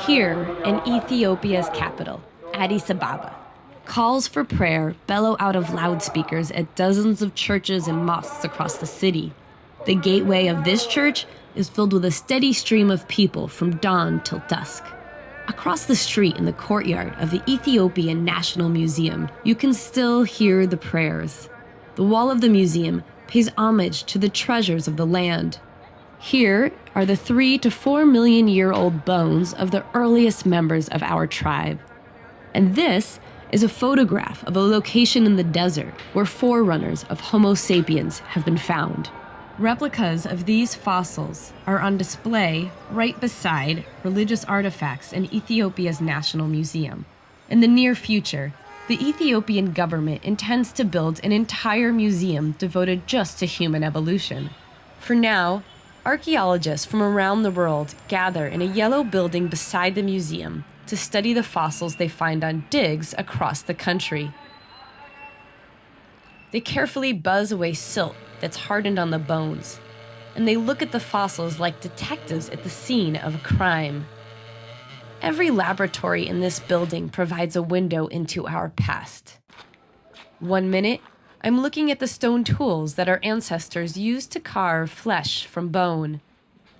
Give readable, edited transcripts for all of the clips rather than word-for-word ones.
Here, in Ethiopia's capital, Addis Ababa, calls for prayer bellow out of loudspeakers at dozens of churches and mosques across the city. The gateway of this church is filled with a steady stream of people from dawn till dusk. Across the street in the courtyard of the Ethiopian National Museum, you can still hear the prayers. The wall of the museum pays homage to the treasures of the land. Here are the 3 to 4 million year old bones of the earliest members of our tribe. And this is a photograph of a location in the desert where forerunners of Homo sapiens have been found. Replicas of these fossils are on display right beside religious artifacts in Ethiopia's National Museum. In the near future, the Ethiopian government intends to build an entire museum devoted just to human evolution. For now, archaeologists from around the world gather in a yellow building beside the museum to study the fossils they find on digs across the country. They carefully buzz away silt that's hardened on the bones, and they look at the fossils like detectives at the scene of a crime. Every laboratory in this building provides a window into our past. One minute, I'm looking at the stone tools that our ancestors used to carve flesh from bone,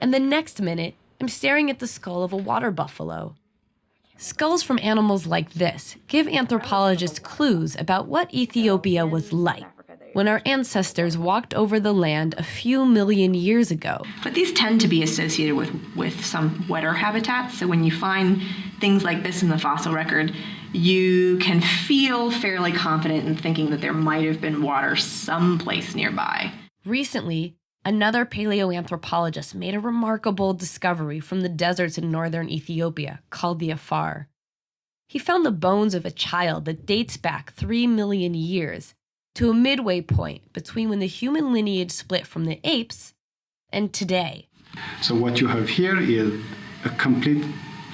and the next minute, I'm staring at the skull of a water buffalo. Skulls from animals like this give anthropologists clues about what Ethiopia was like when our ancestors walked over the land a few million years ago. But these tend to be associated with some wetter habitats. So when you find things like this in the fossil record, you can feel fairly confident in thinking that there might have been water someplace nearby. Recently, another paleoanthropologist made a remarkable discovery from the deserts in northern Ethiopia called the Afar. He found the bones of a child that dates back 3 million years to a midway point between when the human lineage split from the apes and today. So what you have here is a complete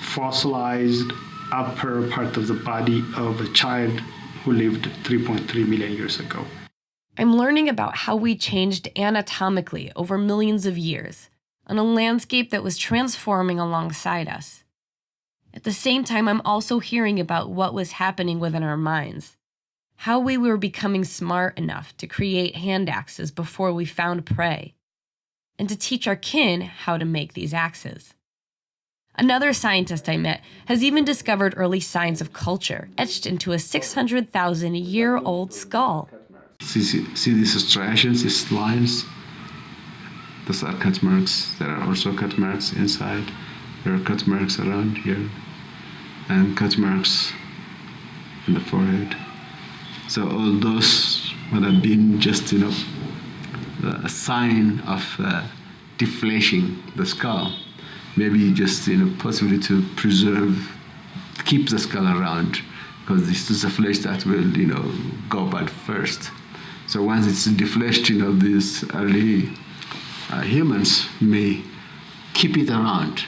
fossilized upper part of the body of a child who lived 3.3 million years ago. I'm learning about how we changed anatomically over millions of years on a landscape that was transforming alongside us. At the same time, I'm also hearing about what was happening within our minds, how we were becoming smart enough to create hand axes before we found prey, and to teach our kin how to make these axes. Another scientist I met has even discovered early signs of culture etched into a 600,000-year-old skull. See these striations, these lines? Those are cut marks. There are also cut marks inside. There are cut marks around here, and cut marks in the forehead. So all those would have been just, a sign of deflation the skull. Maybe just, possibly to keep the skull around, because this is the flesh that will, go bad first. So once it's defleshed, these early humans may keep it around.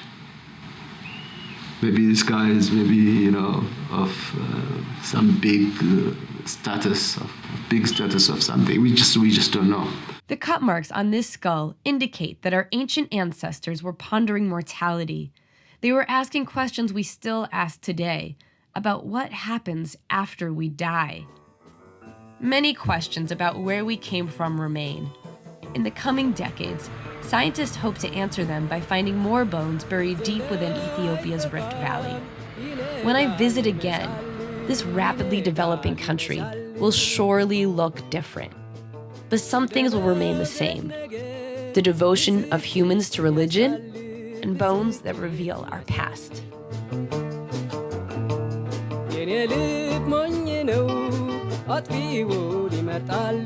Maybe this guy is of some big status of something. We just don't know. The cut marks on this skull indicate that our ancient ancestors were pondering mortality. They were asking questions we still ask today about what happens after we die. Many questions about where we came from remain. In the coming decades, scientists hope to answer them by finding more bones buried deep within Ethiopia's Rift Valley. When I visit again, this rapidly developing country will surely look different. But some things will remain the same. The devotion of humans to religion and bones that reveal our past. አጥፊውን ይመርጣል